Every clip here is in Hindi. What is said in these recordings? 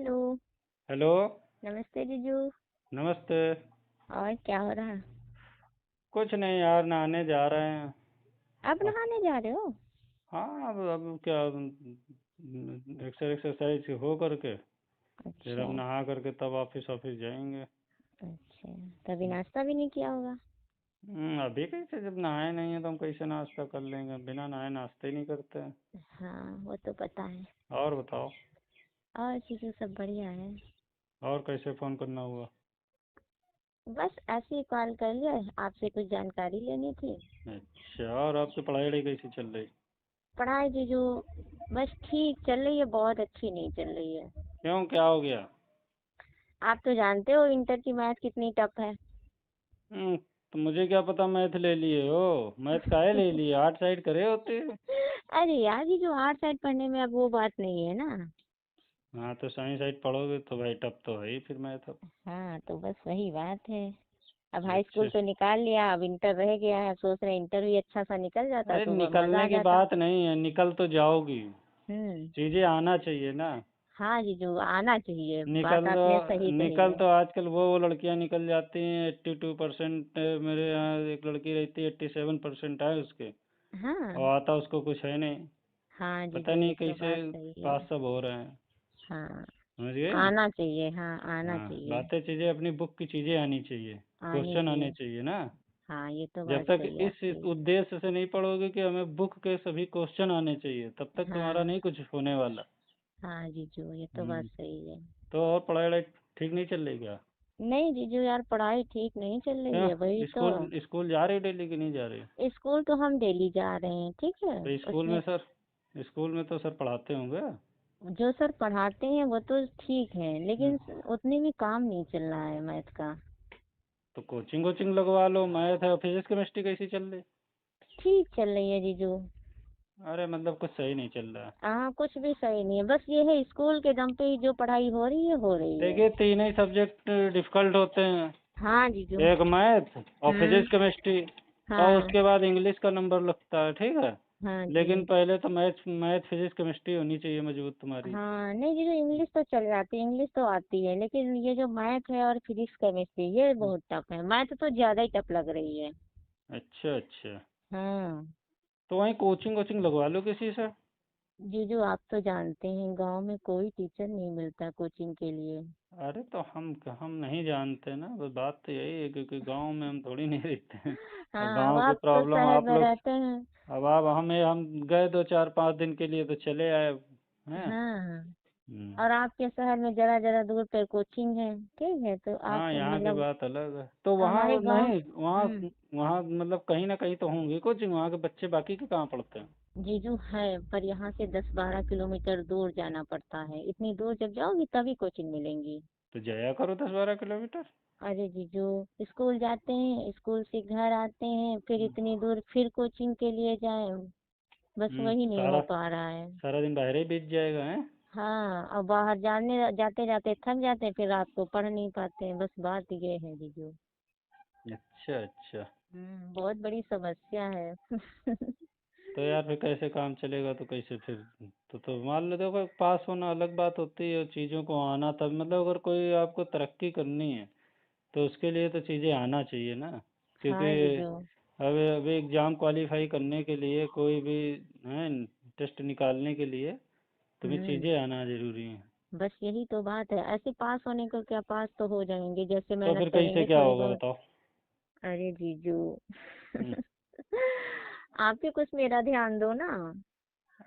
हेलो। हेलो। नमस्ते जीजू। नमस्ते। और क्या हो रहा है? कुछ नहीं यार, नहाने जा रहे हैं। आप अब नहाने जा रहे हो? हाँ, अब क्या एक्सरसाइज हो करके फिर अच्छा। अब नहा करके तब ऑफिस ऑफिस जाएंगे। अच्छा, तभी नाश्ता भी नहीं किया होगा। अभी कैसे, जब नहाए नहीं है तो हम कैसे नाश्ता कर लेंगे? बिना नहाए नाश्ते ही नहीं करते हैं। हाँ, वो तो पता है। और बताओ। और जीजू सब बढ़िया है। और कैसे फ़ोन करना हुआ? बस ऐसे ही कॉल कर लिया, आपसे कुछ जानकारी लेनी थी। अच्छा, और आपकी पढ़ाई वढ़ाई कैसी चल रही? पढ़ाई जीजू बस ठीक चल रही है, बहुत अच्छी नहीं चल रही है। क्यों, क्या हो गया? आप तो जानते हो इंटर की मैथ कितनी टफ है। तो मुझे क्या पता मैथ ले लिए हो। मैथ काहे ले लिए, आर्ट साइड करे होते। अरे यार जीजू, आर्ट साइड पढ़ने में अब वो बात नहीं है ना। हाँ, तो साइंस साइड पढ़ोगे तो भाई टफ तो है ही फिर मैथ अब। हाँ, तो बस वही बात है। अब हाई अच्छा। स्कूल तो निकाल लिया, अब इंटर रह गया है। सोच रहे इंटर भी अच्छा सा निकल जाता अरे तो मजा निकलने आ की जाता। बात नहीं है, निकल तो जाओगी। हम्म। चीजें आना चाहिए ना। हाँ जीजू, आना चाहिए, निकल बात आपने सही कही निकल है। तो आजकल वो लड़कियां निकल जाती हैं 82%। मेरे यहाँ एक लड़की रहती है, 87% है उसके। हाँ। और आता उसको कुछ है नहीं। हाँ पता जीजू, नहीं ये तो कैसे बात सही है। पास सब हो रहे हैं। हाँ, समझ गए? आना चाहिए, हाँ आना हाँ, चाहिए। बातें चीजें अपनी बुक की चीजें आनी चाहिए। आनी क्वेश्चन आने चाहिए। चाहिए ना। हाँ, ये तो जब बात तक सही है इस आपकी। उद्देश्य से नहीं पढ़ोगे कि हमें बुक के सभी क्वेश्चन आने चाहिए, तब तक तुम्हारा हाँ। नहीं कुछ होने वाला। हाँ जीजू, ये तो बात हम्म। सही है। तो और पढ़ाई वढ़ाई ठीक नहीं चल रही क्या? नहीं जीजू यार, पढ़ाई ठीक नहीं चल रही क्यों? है, वही तो। स्कूल जा रही हो डेली कि नहीं जा रही? स्कूल तो हम डेली जा रहे हैं, ठीक है। तो स्कूल उसमें में सर, स्कूल में तो सर पढ़ाते होंगे। जो सर पढ़ाते हैं वो तो ठीक है, हम्म। लेकिन उतने भी काम नहीं चल रहा है मैथ का। तो कोचिंग कोचिंग लगवा लो, मैथ है, फिजिक्स केमिस्ट्री कैसी चल रही? ठीक चल रही है जीजू। अरे मतलब कुछ सही नहीं चल रहा है। हाँ, कुछ भी सही नहीं है, बस ये है स्कूल के दम पे ही जो पढ़ाई हो रही है हो रही है। देखिए, तीन ही सब्जेक्ट डिफिकल्ट होते हैं। हाँ जीजू। एक मैथ और हम्म। Physics chemistry. और हाँ। उसके बाद इंग्लिश का नंबर लगता है, ठीक है। हाँ लेकिन जी। पहले तो मैथ मैथ फिजिक्स केमिस्ट्री होनी चाहिए मजबूत तुम्हारी। हाँ नहीं जीजू, इंग्लिश तो चल जाती है, इंग्लिश तो आती है, लेकिन ये जो मैथ है और फिजिक्स केमिस्ट्री ये बहुत टफ है, मैथ तो ज्यादा ही टफ लग रही है। अच्छा अच्छा। हाँ। तो वहीं कोचिंग कोचिंग लगवा लो किसी से। जीजू आप तो जानते हैं गांव में कोई टीचर नहीं मिलता कोचिंग के लिए। अरे तो हम नहीं जानते ना, बस बात तो यही है, क्योंकि गांव में हम थोड़ी नहीं रहते हैं। अब हाँ, अब गांव की आप तो प्रॉब्लम शहर आप में लोग। रहते हैं। अब आप हम गए 2 4 5 दिन के लिए तो चले आए हैं। हाँ, हम्म। और आपके शहर में जरा जरा दूर पे कोचिंग है, ठीक है, तो आप हाँ, यहाँ की मतलब बात अलग है, तो हमारे वहाँ गांव। नहीं, वहाँ हम्म। वहाँ मतलब कहीं ना कहीं तो होंगी कोचिंग, वहाँ के बच्चे बाकी के कहाँ पढ़ते हैं? जीजू है, पर यहाँ से 10-12 किलोमीटर दूर जाना पड़ता है, इतनी दूर जब जाओगी तभी कोचिंग मिलेंगी। तो जाया करो 10 12 किलोमीटर। अरे जीजू, स्कूल जाते हैं, स्कूल से घर आते हैं, फिर इतनी दूर फिर कोचिंग के लिए जाए, बस वही नहीं हो सारा पा रहा है। सारा दिन बाहर ही बीत जाएगा है। हाँ, और बाहर जाने जाते जाते थक जाते हैं, फिर रात को पढ़ नहीं पाते हैं, बस बात ये है जीजू। अच्छा अच्छा। बहुत बड़ी समस्या है। तो यार फिर कैसे काम चलेगा, तो कैसे फिर? तो मान लो, देखो पास होना अलग बात होती है, चीज़ों को आना तब, मतलब अगर कोई आपको तरक्की करनी है तो उसके लिए तो चीज़ें आना चाहिए ना। क्योंकि हाँ जीजू। अब अभी एग्ज़ाम क्वालिफाई करने के लिए, कोई भी है टेस्ट निकालने के लिए तुम्हें हम्म। चीज़ें आना ज़रूरी है। बस यही तो बात है, ऐसे पास होने को क्या, पास तो हो जाएंगे जैसे तो मेहनत फिर कैसे करेंगे क्या थोड़ी होगा बहुत। बताओ? अरे जीजू। हम्म। आप भी कुछ मेरा ध्यान दो ना।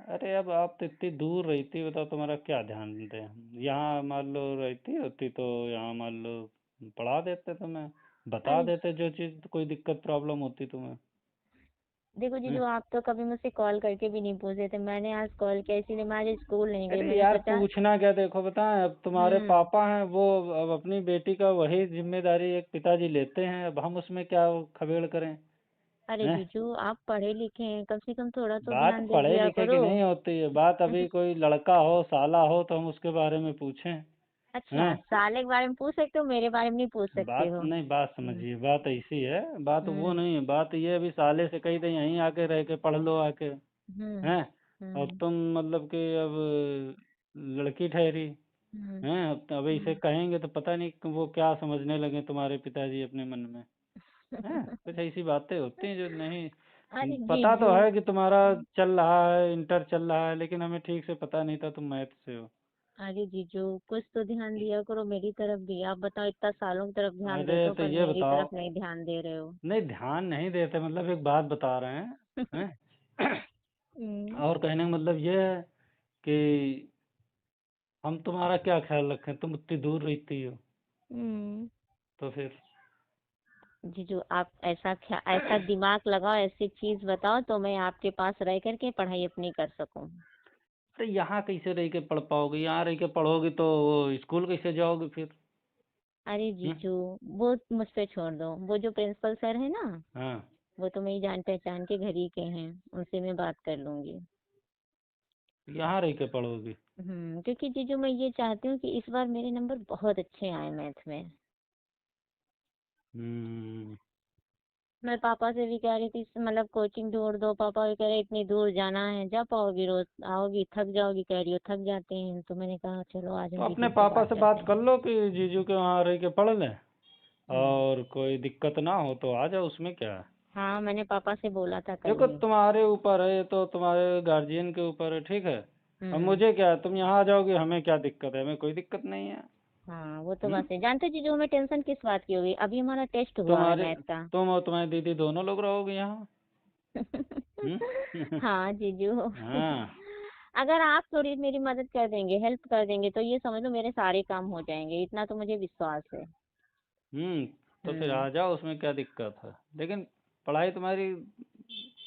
अरे अब आप तो इतनी दूर रहती, बताओ तुम्हारा क्या ध्यान दें? यहाँ मान लो रहती होती तो यहाँ मान लो पढ़ा देते तुम्हें, बता अरे देते जो चीज़ कोई दिक्कत प्रॉब्लम होती तुम्हें। देखो हैं? जीजू, आप तो कभी मुझसे कॉल करके भी नहीं पूछे थे, मैंने आज कॉल किया इसीलिए। मैं आज स्कूल नहीं गई, अरे मैंने यार सोचा। पूछना क्या, देखो बताएं, अब तुम्हारे हम्म। पापा हैं वो, अब अपनी बेटी का वही जिम्मेदारी एक पिताजी लेते हैं, अब हम उसमें क्या खबेड़ करें? अरे हैं? जीजू, आप पढ़े लिखे हैं, कम से कम थोड़ा तो बात ध्यान दे पढ़े दिया लिखे की करो। नहीं होती है, बात अभी कोई लड़का हो साला हो तो हम उसके बारे में पूछें। अच्छा, हैं? साले के बारे में पूछ सकते हो, मेरे बारे में नहीं पूछ सकते बात हो। नहीं, बात समझिए, बात ऐसी है, बात वो हम्म। नहीं है, बात ये अभी साले से कही दे यहीं आके रह के पढ़ लो आके। हम्म। हैं? और हम्म। तुम मतलब कि अब लड़की ठहरी, हैं। अब इसे कहेंगे तो पता नहीं कि वो क्या समझने लगे तुम्हारे पिताजी अपने मन में। हैं, कुछ ऐसी बातें होती हैं जो नहीं, अरे पता तो जीजू, है कि तुम्हारा चल रहा है, इंटर चल रहा है, लेकिन हमें ठीक से पता नहीं था तुम मैथ से हो। अरे जीजू, कुछ तो ध्यान दिया करो मेरी तरफ भी। आप बताओ, इतना सालों की तरफ ध्यान अरे देते हो तो पर ये मेरी बताओ, तरफ नहीं ध्यान दे रहे हो। नहीं ध्यान नहीं देते, मतलब एक बात बता रहे हैं, हैं? हम्म। और कहने का मतलब ये है कि हम तुम्हारा क्या ख्याल रखें, तुम उतनी दूर रहती हो, हम्म। तो फिर जीजू, आप ऐसा दिमाग लगाओ, ऐसी चीज बताओ तो मैं आपके पास रह करके पढ़ाई अपनी कर सकूं। तो यहाँ कैसे रह के पढ़ पाओगे, यहाँ रह के पढ़ोगी तो वो स्कूल कैसे जाओगे फिर? अरे हम्म? जीजू, वो मुझ पे छोड़ दो। वो जो प्रिंसिपल सर है ना, हाँ, वो तो मेरी जान पहचान के घर ही के हैं। उनसे मैं बात कर लूंगी। यहाँ रह के पढ़ोगी? क्योंकि जीजू मैं ये चाहती हूँ कि इस बार मेरे नंबर बहुत अच्छे आए मैथ में। हम्म। मैं पापा से भी कह रही थी, मतलब कोचिंग ढूंढ दो। पापा भी कह रहे इतनी दूर जाना है, जा पाओगी, रोज आओगी थक जाओगी, कह रही हो थक जाते हैं। तो मैंने कहा चलो आज तो हम अपने जीजू से पापा बात से करते बात कर हैं। लो कि जीजू के वहाँ रह के पढ़ लें, हम्म। और कोई दिक्कत ना हो तो आ जाओ, उसमें क्या है। हाँ, मैंने पापा से बोला था कल देखो ही। तुम्हारे ऊपर है, ये तो तुम्हारे गार्जियन के ऊपर है, ठीक है। अब हम्म। मुझे क्या है, तुम यहाँ आ जाओगी, हमें क्या दिक्कत है, हमें कोई दिक्कत नहीं है। हाँ, वो तो हम्म। बात है। जानते हो जीजू, हमें टेंशन किस बात की होगी? अभी हमारा टेस्ट हुआ है तुम्हारे मैथ का। तुम और तुम्हारी दीदी दोनों लोग रहोगे यहाँ। हम्म। हाँ जीजू। हाँ। अगर आप थोड़ी मेरी मदद कर देंगे, हेल्प कर देंगे, तो ये समझ लो मेरे सारे काम हो जाएंगे। इतना तो मुझे विश्वास है। हम्म। तो फिर हम्म। आ जाओ, उसमें क्या दिक्कत है। लेकिन पढ़ाई तुम्हारी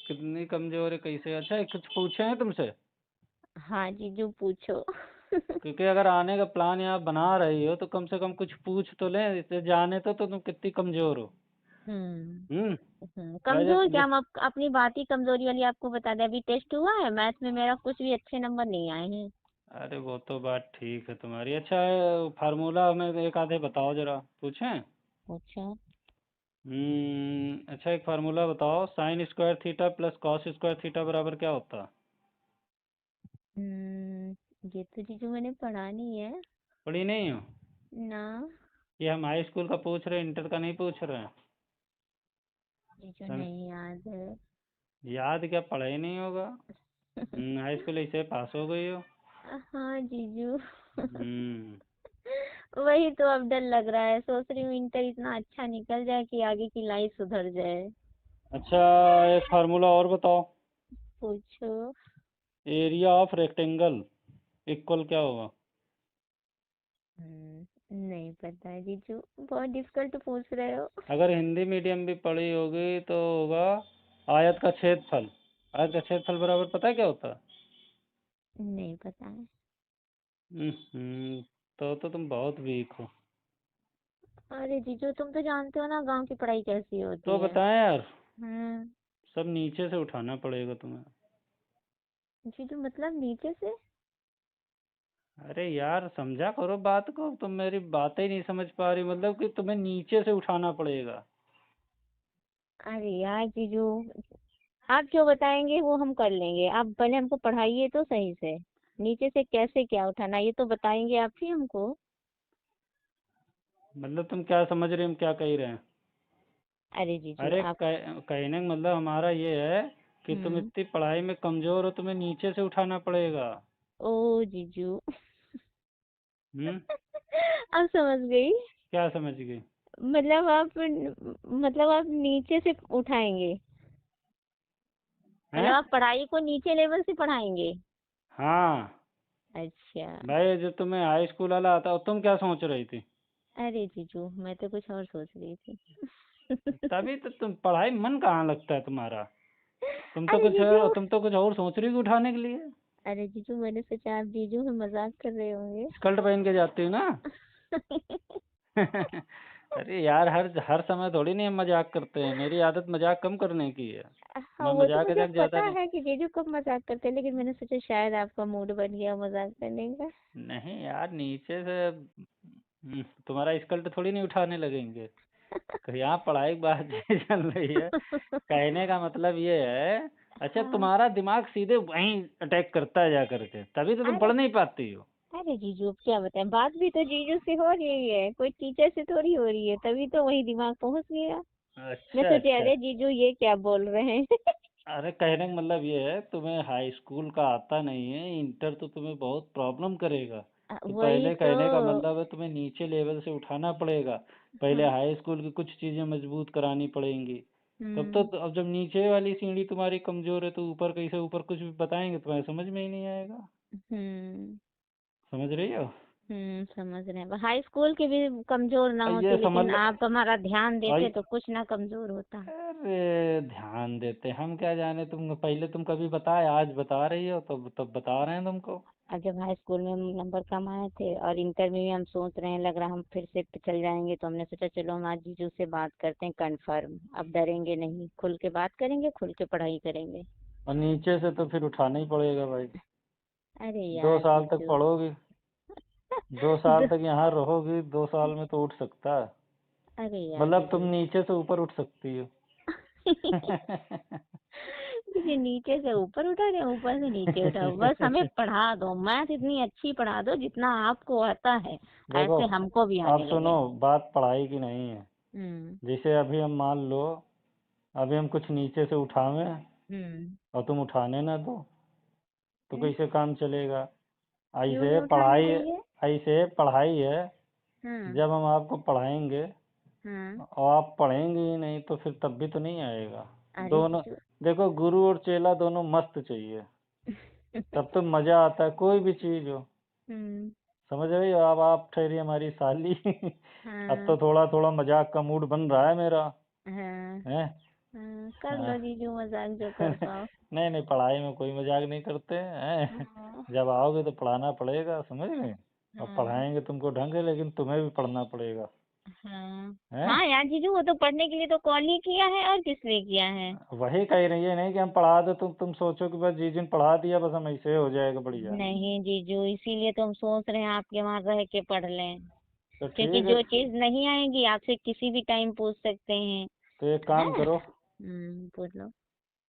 कितनी कमजोर है, कैसे? अच्छा कुछ पूछे हैं तुमसे? हाँ जीजू, पूछो। क्योंकि अगर आने का प्लान यहाँ बना रही हो तो कम से कम कुछ पूछ तो लें, इससे जाने तो तुम कितनी कमजोर हो। हम्म। हम्म। कमजोर क्या? जो हम अपनी बात ही कमजोरी वाली आपको बता दें। अभी टेस्ट हुआ है मैथ में, मेरा कुछ भी अच्छे नंबर नहीं आए हैं। अरे वो तो बात ठीक है तुम्हारी। अच्छा है, फार्मूला हमें एक आधे बताओ जरा, पूछें? अच्छा। अच्छा एक फार्मूला बताओ, sine square theta plus cos square theta बराबर क्या होता है? ये तो जीजू मैंने पढ़ा नहीं है। पढ़ी नहीं हो? ना। ये हम हाई स्कूल का पूछ रहे हैं, इंटर का नहीं पूछ रहे हैं। जीजू सम, नहीं याद है। याद क्या, पढ़ा ही नहीं होगा। हाई स्कूल ऐसे पास हो गई हो। हाँ जीजू। हम्म। वही तो अब डर लग रहा है। सोच रही हूँ इंटर इतना अच्छा निकल जाए कि आगे की लाइफ सुधर जाए। अच्छा एक फार्मूला और बताओ, पूछो। एरिया ऑफ रेक्टेंगल इक्वल क्या होगा? नहीं पता है जीजू, बहुत डिफिकल्ट पूछ रहे हो। अगर हिंदी मीडियम भी पढ़ी होगी तो होगा आयत का क्षेत्रफल। आयत का क्षेत्रफल बराबर पता है क्या होता है? नहीं पता है। तो तुम बहुत वीक हो। अरे जीजू, तुम तो जानते हो ना गांव की पढ़ाई कैसी तो होती है। बताएं यार, हम्म। सब नीचे से उठाना पड़ेगा तुम्हें। जीजू मतलब नीचे से? अरे यार समझा करो बात को, तुम मेरी बातें ही नहीं समझ पा रही, मतलब कि तुम्हें नीचे से उठाना पड़ेगा। अरे यार जीजू, आप जो बताएंगे वो हम कर लेंगे। आप पहले हमको पढ़ाइए तो सही से। नीचे से कैसे क्या उठाना, ये तो बताएंगे आप ही हमको। मतलब तुम क्या समझ रहे, हम क्या कह रहे हैं? अरे जीजू अरे आप। कहने का मतलब हमारा ये है कि तुम हम्म। इतनी पढ़ाई में कमजोर हो, तुम्हें नीचे से उठाना पड़ेगा। ओ जीजू। हम्म। अब समझ गई। क्या समझ गई? मतलब आप नीचे से उठाएंगे। मतलब हैं? आप पढ़ाई को नीचे लेवल से पढ़ाएंगे। हाँ। अच्छा। भाई जो तुम्हें हाई स्कूल वाला आता, और तुम क्या सोच रही थी? अरे जीजू, मैं तो कुछ और सोच रही थी। तभी तो तुम पढ़ाई मन कहाँ लगता है तुम्हारा। अरे जीजू। तुम तो कुछ और सोच रही हो उठाने के लिए। अरे जीजू, मैंने सोचा आप जीजू में मजाक कर रहे होंगे। स्कर्ट पहन के जाती हो ना। अरे यार हर हर समय थोड़ी नहीं हम मजाक करते हैं, मेरी आदत मजाक कम करने की है। हाँ, मैं वो तो मजाक मुझे मजाक पता ज्यादा नहीं। है कि जीजू कब मजाक करते हैं, लेकिन मैंने सोचा शायद आपका मूड बन गया मजाक करने का। नहीं यार, नीचे से तुम्हारा स्कर्ट थोड़ी नहीं उठाने लगेंगे। यहाँ पढ़ाई की बात नहीं चल रही है। कहने का मतलब ये है, अच्छा हाँ। तुम्हारा दिमाग सीधे वहीं अटैक करता है जा करके, तभी तो तुम अरे पढ़ नहीं पाती हो। अरे जीजू अब क्या बताएं, बात भी तो जीजू से हो रही है, कोई टीचर से थोड़ी हो रही है, तभी तो वही दिमाग पहुंच गया। मैं अच्छा सोचे अच्छा। अरे जीजू ये क्या बोल रहे हैं। अरे कहने का मतलब ये है, तुम्हें हाई स्कूल का आता नहीं है, इंटर तो तुम्हें बहुत प्रॉब्लम करेगा। तो वही पहले तो। कहने का मतलब है तुम्हें नीचे लेवल से उठाना पड़ेगा। पहले हाँ। हाई स्कूल की कुछ चीजें मजबूत करानी पड़ेंगी। तब तो हम्म। अब जब नीचे वाली सीढ़ी तुम्हारी कमजोर है तो ऊपर कैसे ऊपर कुछ भी बताएंगे तुम्हें समझ में ही नहीं आएगा। हम्म। समझ रही हो। समझ रहे हैं, हाई स्कूल की भी कमजोर ना ये होती, समझ लेकिन लो। आप हमारा ध्यान देते आई तो कुछ ना कमजोर होता। अरे ध्यान देते हम क्या जाने, तुम पहले तुम कभी बताए, आज बता रही हो, तब बता रहे हैं तुमको। और जब हाई स्कूल में नंबर कम आए थे और इंटर में भी हम सोच रहे हैं, लग रहा हम फिर से चल जाएंगे, तो हमने सोचा चलो हम आज जीजू से बात करते हैं कंफर्म, अब डरेंगे नहीं, खुल के बात करेंगे, खुल के पढ़ाई करेंगे। और नीचे से तो फिर उठाना ही पड़ेगा भाई। अरे दो यार साल तक जीजू। पढ़ोगी, 2 साल द- तक यहाँ रहोगी, 2 साल में तो उठ सकता है। अरे यार मतलब तुम जीजू। नीचे से ऊपर उठ सकती हो। देखिए नीचे से ऊपर उठा रहे, ऊपर से नीचे उठाओ, बस हमें पढ़ा दो, मैथ इतनी अच्छी पढ़ा दो जितना आपको आता है, देखो, ऐसे हमको भी आप आने सुनो, लगे। बात पढ़ाई की नहीं है। हम्म। जैसे अभी हम मान लो, अभी हम कुछ नीचे से उठावें हम्म। और तुम उठाने ना दो, तो हैं? कैसे काम चलेगा। क्यों ऐसे नहीं उठाने पढ़ाई, देंगे? ऐसे पढ़ाई है। हाँ। जब हम आपको पढ़ाएंगे हाँ। और आप पढ़ेंगे ही नहीं तो फिर तब भी तो नहीं आएगा। अरे दोनों, जीजू। देखो गुरु और चेला दोनों मस्त चाहिए, तब तो मजा आता है कोई भी चीज हो। हम्म। समझ रही हो। अब आप ठहरी हमारी साली। अब हाँ। तो थोड़ा थोड़ा मजाक का मूड बन रहा है मेरा। हाँ। है। हाँ, कर हाँ। लो जीजू मजाक जो कर पाओ। नहीं नहीं, पढ़ाई में कोई मजाक नहीं करते हैं। हाँ। जब आओगे तो पढ़ाना पड़ेगा, समझ गए। और हाँ। पढ़ाएंगे तुमको ढंग से, लेकिन तुम्हें भी पढ़ना पड़ेगा। हाँ। है। हाँ यार जीजू, वो तो पढ़ने के लिए तो कॉल ही किया है, और किस लिए किया है? वही कह रही है नहीं कि हम पढ़ा दो, तुम सोचो कि बस जी जिन पढ़ा दिया बस हम ऐसे हो जाएगा बढ़िया। नहीं जीजू, इसीलिए तो हम सोच रहे हैं आपके वहाँ रह के पढ़ लें, तो क्योंकि ठीक है। जो चीज नहीं आएगी आपसे किसी भी टाइम पूछ सकते हैं। तो एक काम है। करो, पूछ लो।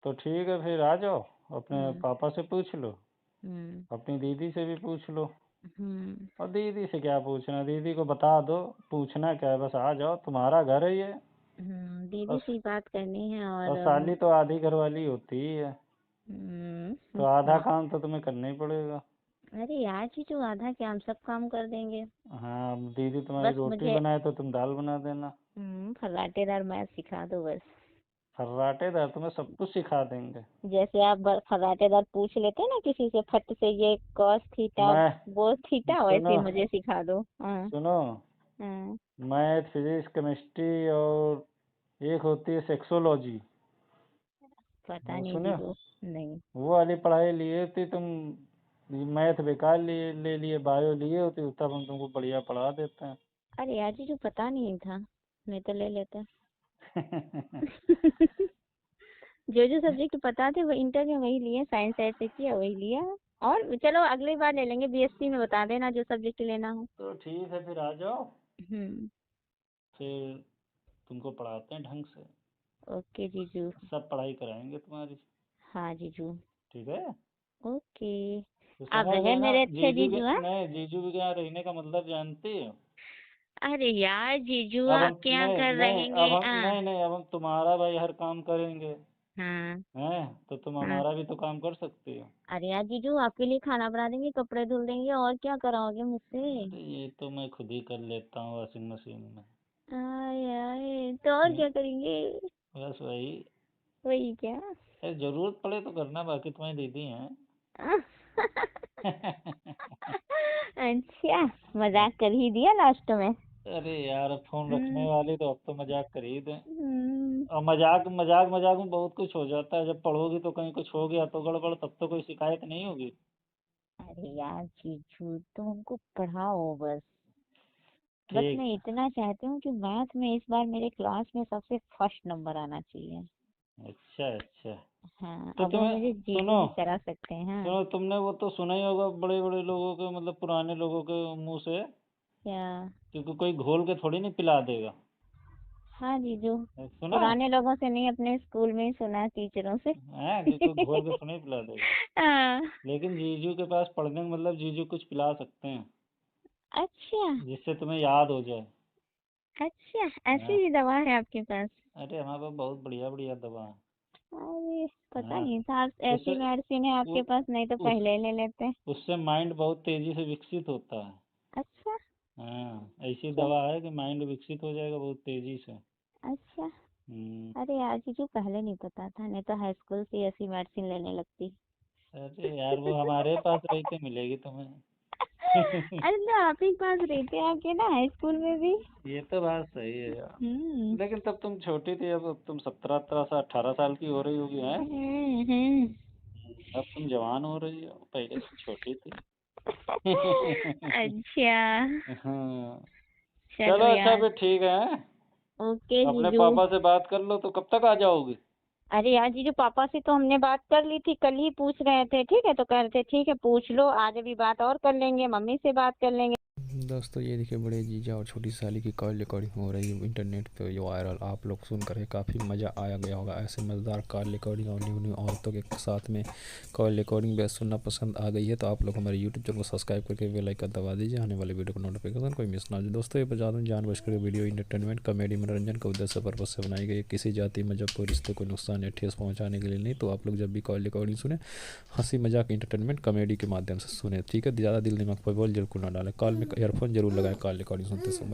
तो ठीक है फिर आ जाओ, अपने हम्म। पापा से पूछ लो, हम्म। अपनी दीदी से भी पूछ लो। हम्म। और दीदी से क्या पूछना, दीदी को बता दो, पूछना क्या है, बस आ जाओ, तुम्हारा घर है ये। दीदी और, से ही बात करनी है, और और साली तो आधी घर वाली होती ही है, तो आधा मा- काम तो तुम्हें करना ही पड़ेगा। अरे यार जीजू, आधा क्या, हम सब काम कर देंगे। हाँ, अब दीदी तुम्हारी बस रोटी मुझे बनाए तो तुम दाल बना देना। फर्राटेदार मैथ सिखा दो बस। फर्राटेदार तुम्हें सब कुछ सिखा देंगे। जैसे आप फर्राटेदार पूछ लेते हैं ना किसी से, फट से ये कॉस थीटा, मैं, वो थीटा, वैसे सुनो ही मुझे सिखा दो। हाँ। सुनो, हाँ। मैथ फिजिक्स केमिस्ट्री और एक होती है सेक्सोलॉजी, पता वो नहीं सुनो, जीजू। नहीं। वो वाली पढ़ाई लिए थी तुम। मैथ बेकार लिए ले लिए, बायो लिए होती, तब हम तुमको बढ़िया पढ़ा देते हैं। अरे यार जीजू, पता नहीं था, नहीं तो ले लेते। जो जो सब्जेक्ट पता थे वो इंटर में वही लिए, साइंस ऐसे किया वही लिया। और चलो अगली बार ले लेंगे, बीएससी में बता देना जो सब्जेक्ट लेना हो। तो ठीक है फिर आ जाओ, हम्म। फिर तुमको पढ़ाते हैं ढंग से, ओके जीजू। सब पढ़ाई कराएंगे तुम्हारी। हाँ जीजू। ठीक है। ओके। तो आप समझ रहे गए ना, मेरे अच्छे जीजू के जीजू, हाँ? नहीं, जीजू के यहाँ रहने का मतलब जानती हो। अरे यार जीजू, अब हम आप क्या नहीं कर नहीं, रहेंगे? अब हम हाँ। नहीं नहीं, अब हम तुम्हारा भाई हर काम करेंगे। हाँ। हैं, तो तुम हाँ। हमारा भी तो काम कर सकती हो। अरे यार जीजू, आपके लिए खाना बना देंगे, कपड़े धुल देंगे, और क्या कराओगे मुझसे? अरे ये तो मैं खुद ही कर लेता हूँ वॉशिंग मशीन में। आय आय, तो और हम्म, क्या करेंगे? बस वही। वही क्या? जरूरत पड़े तो करना, बाकी तुम्हारी दीदी हैं। अच्छा, मजाक कर ही दिया लास्ट में। अरे यार, अब फोन रखने हम्म। वाली तो अब तो मजाक कर ही दें। हम्म। और मजाक मजाक मजाक में बहुत कुछ हो जाता है, जब पढ़ोगी तो कहीं कुछ हो गया तो गड़बड़, तब तो कोई शिकायत नहीं होगी। अरे यार जीजू, तुम हमको पढ़ाओ बस। बस ठीक। मैं इतना चाहती हूँ कि मैथ में इस बार मेरे क्लास में सबसे फर्स्ट नंबर आना चाहिए। अच्छा अच्छा। हाँ, तो अब वो तुम्हें, मुझे जीजू सुनो ही करा सकते हैं। हाँ। सुनो, तुमने वो तो सुना ही होगा बड़े बड़े लोगों के, मतलब पुराने लोगों के मुंह से, क्या? क्योंकि कोई घोल के थोड़ी नहीं पिला देगा। हाँ जीजू, सुना है? पुराने लोगों से नहीं, अपने स्कूल में ही सुना है, टीचरों से। हैं कि कोई घोल के थोड़ी पिला देगा। हाँ। लेकिन जीजू के पास पढ़ने का मतलब जीजू कुछ पिला सकते हैं अच्छा। जिससे तुम्हें याद हो जाए। अच्छा, ऐसी हाँ। भी दवा है आपके पास? अरे हमारे पास बहुत बढ़िया बढ़िया दवा है। अरे पता हाँ। नहीं था, उससे ऐसी मेडिसिन है आपके उ- पास, नहीं तो उस पहले ले लेते। उससे माइंड बहुत तेजी से विकसित होता है। अच्छा। हाँ, ऐसी चल। दवा है कि माइंड विकसित हो जाएगा बहुत तेजी से। अच्छा। हम्म। अरे यार जीजू, पहले नहीं पता था, नहीं तो हाई स्कूल से ही ऐसी मेडिसिन लेने लगती। अरे यार वो हमारे पास रह के मिलेगी तुम्हें। अरे तो आप ही के पास रहते हैं आपके ना, हाई स्कूल में भी। ये तो बात सही है यार। हम्म। लेकिन तब तुम छोटी थी, अब तुम 17 17 18 साल की हो रही होगी हैं। हम्म। अब तुम जवान हो रही हो, पहले तुम छोटी थी। अच्छा। हाँ। चलो चलो अच्छा यार। फिर ठीक है हैं? ओके अपने जीजू। पापा से बात कर लो, तो कब तक आ जाओगी? अरे यार जीजू, पापा से तो हमने बात कर ली थी, कल ही पूछ रहे थे, ठीक है, तो कह रहे थे ठीक है पूछ लो, आज अभी बात और कर लेंगे, मम्मी से बात कर लेंगे। दोस्तों ये देखिए बड़े जीजा और छोटी साली की कॉल रिकॉर्डिंग हो रही है इंटरनेट पे, ये वायरल आप लोग सुन कर काफ़ी मज़ा आया गया होगा। ऐसे मज़ेदार कॉल रिकॉर्डिंग और न्यू न्यू औरतों के साथ में कॉल रिकॉर्डिंग बेस सुनना पसंद आ गई है तो आप लोग हमारे यूट्यूब चैनल को सब्सक्राइब करके बेल आइकन दबा दीजिए, आने वाले वीडियो को नोटिफिकेशन कोई मिस ना हो जाए। दोस्तों ये बता दूँ जानबूझकर वीडियो इंटरटेनमेंट कॉमेडी मनोरंजन के उद्देश्य पर्पज से बनाई गई है, किसी जाति मजहब को रिश्ते को नुकसान या ठेस पहुँचाने के लिए नहीं। तो आप लोग जब भी कॉल रिकॉर्डिंग सुने हंसी मजाक इंटरटेनमेंट कॉमेडी के माध्यम से सुने, ठीक है। ज़्यादा दिल दिमाग पर बोल जरूर ना डालें, कॉल में ईयरफोन जरूर लगाएं कॉल रिकॉर्डिंग सुनते समय।